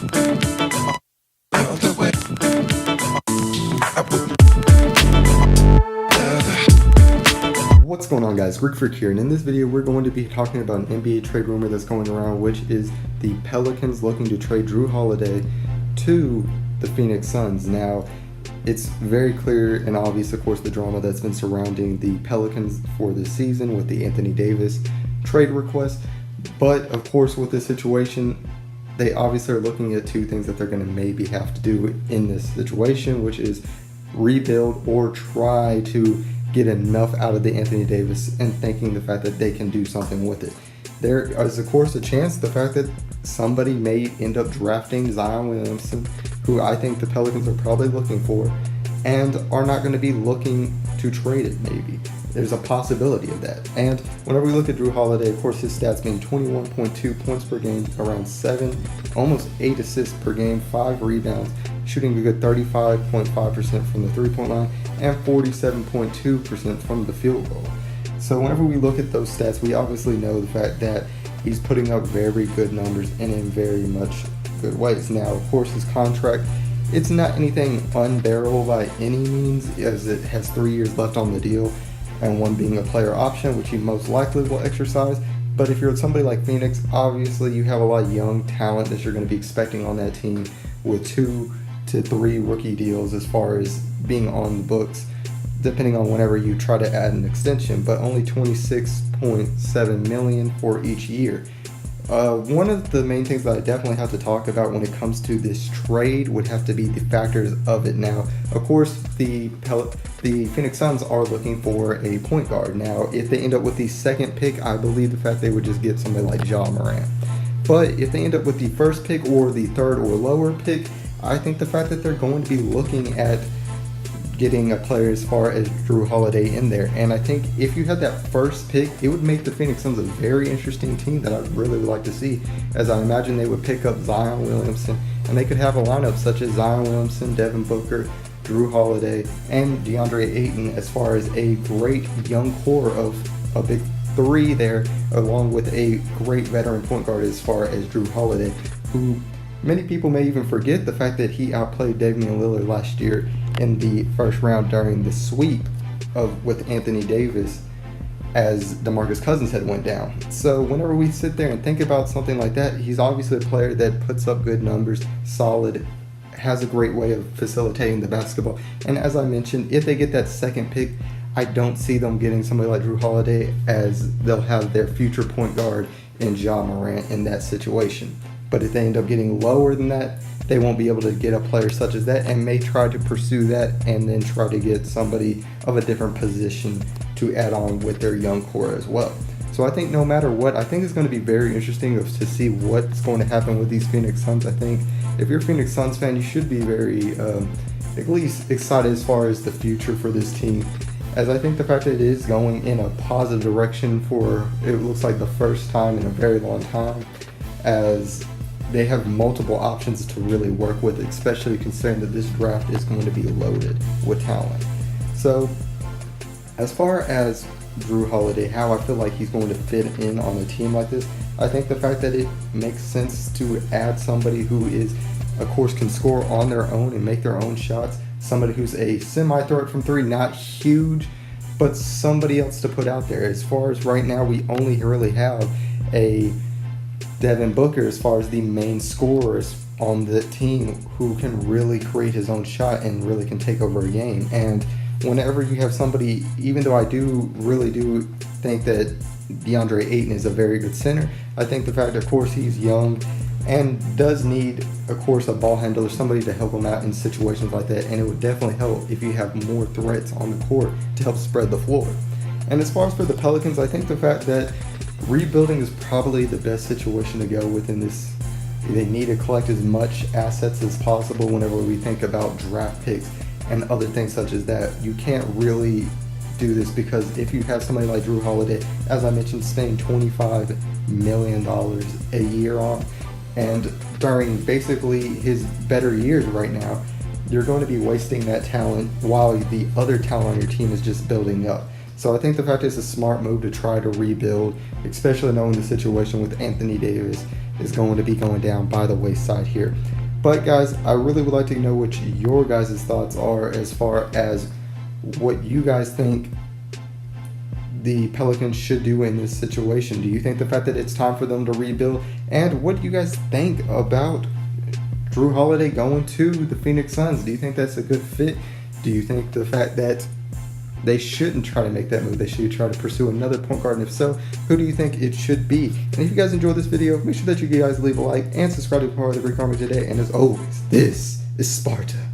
What's going on, guys? Griffin here, and in this video we're going to be talking about an NBA trade rumor that's going around, which is the Pelicans looking to trade JrueHoliday to the Phoenix Suns. Now, it's very clear and obvious, of course, the drama that's been surrounding the Pelicans for this season with the Anthony Davis trade request. But of course, with this situation, they obviously are looking at two things that they're going to maybe have to do in this situation, which is rebuild or try to get enough out of the Anthony Davis, and thinking the fact that they can do something with it. There is, of course, a chance the fact that somebody may end up drafting Zion Williamson, who I think the Pelicans are probably looking for, and are not going to be looking to trade it maybe. There's a possibility of that. And whenever we look at JrueHoliday, of course, his stats being 21.2 points per game, around 7, almost 8 assists per game, 5 rebounds, shooting a good 35.5% from the three-point line, and 47.2% from the field goal. So whenever we look at those stats, we obviously know the fact that he's putting up very good numbers and in very much good ways. Now, of course, his contract, it's not anything unbearable by any means, as it has 3 years left on the deal, and one being a player option, which he most likely will exercise. But if you're somebody like Phoenix, obviously you have a lot of young talent that you're going to be expecting on that team, with 2 to 3 rookie deals as far as being on the books, depending on whenever you try to add an extension, but only $26.7 million for each year. One of the main things that I definitely have to talk about when it comes to this trade would have to be the factors of it. Now, of course, the Phoenix Suns are looking for a point guard. Now, if they end up with the second pick, I believe the fact they would just get somebody like Ja Morant. But if they end up with the first pick or the third or lower pick, I think the fact that they're going to be looking at getting a player as far as JrueHoliday in there. And I think if you had that first pick, it would make the Phoenix Suns a very interesting team that I'd really would like to see, as I imagine they would pick up Zion Williamson, and they could have a lineup such as Zion Williamson, Devin Booker, JrueHoliday, and DeAndre Ayton, as far as a great young core of a big three there, along with a great veteran point guard as far as JrueHoliday, who many people may even forget the fact that he outplayed Damian Lillard last year in the first round during the sweep with Anthony Davis, as DeMarcus Cousins had went down. So whenever we sit there and think about something like that, he's obviously a player that puts up good numbers, solid, has a great way of facilitating the basketball. And as I mentioned, if they get that second pick, I don't see them getting somebody like JrueHoliday, as they'll have their future point guard in Ja Morant in that situation. But if they end up getting lower than that, they won't be able to get a player such as that, and may try to pursue that and then try to get somebody of a different position to add on with their young core as well. So I think no matter what, I think it's going to be very interesting to see what's going to happen with these Phoenix Suns. I think if you're a Phoenix Suns fan, you should be very, at least excited as far as the future for this team, as I think the fact that it is going in a positive direction for, it looks like, the first time in a very long time, as they have multiple options to really work with, especially considering that this draft is going to be loaded with talent. So as far as JrueHoliday, how I feel like he's going to fit in on a team like this, I think the fact that it makes sense to add somebody who is, of course, can score on their own and make their own shots, somebody who's a semi-threat from three, not huge, but somebody else to put out there. As far as right now, we only really have a Devin Booker as far as the main scorers on the team, who can really create his own shot and really can take over a game. And whenever you have somebody, even though I really do think that DeAndre Ayton is a very good center, I think the fact, of course, he's young and does need, of course, a ball handler, somebody to help him out in situations like that. And it would definitely help if you have more threats on the court to help spread the floor. And as far as for the Pelicans, I think the fact that rebuilding is probably the best situation to go within this. They need to collect as much assets as possible whenever we think about draft picks and other things such as that. You can't really do this, because if you have somebody like JrueHoliday, as I mentioned, spending $25 million a year on, and during basically his better years right now, you're going to be wasting that talent while the other talent on your team is just building up. So I think the fact it's a smart move to try to rebuild, especially knowing the situation with Anthony Davis, is going to be going down by the wayside here. But guys, I really would like to know what your guys' thoughts are as far as what you guys think the Pelicans should do in this situation. Do you think the fact that it's time for them to rebuild? And what do you guys think about JrueHoliday going to the Phoenix Suns? Do you think that's a good fit? Do you think the fact that they shouldn't try to make that move, they should try to pursue another point guard? And if so, who do you think it should be? And if you guys enjoyed this video, make sure that you guys leave a like and subscribe to be part of the Greek Army today. And as always, this is Sparta.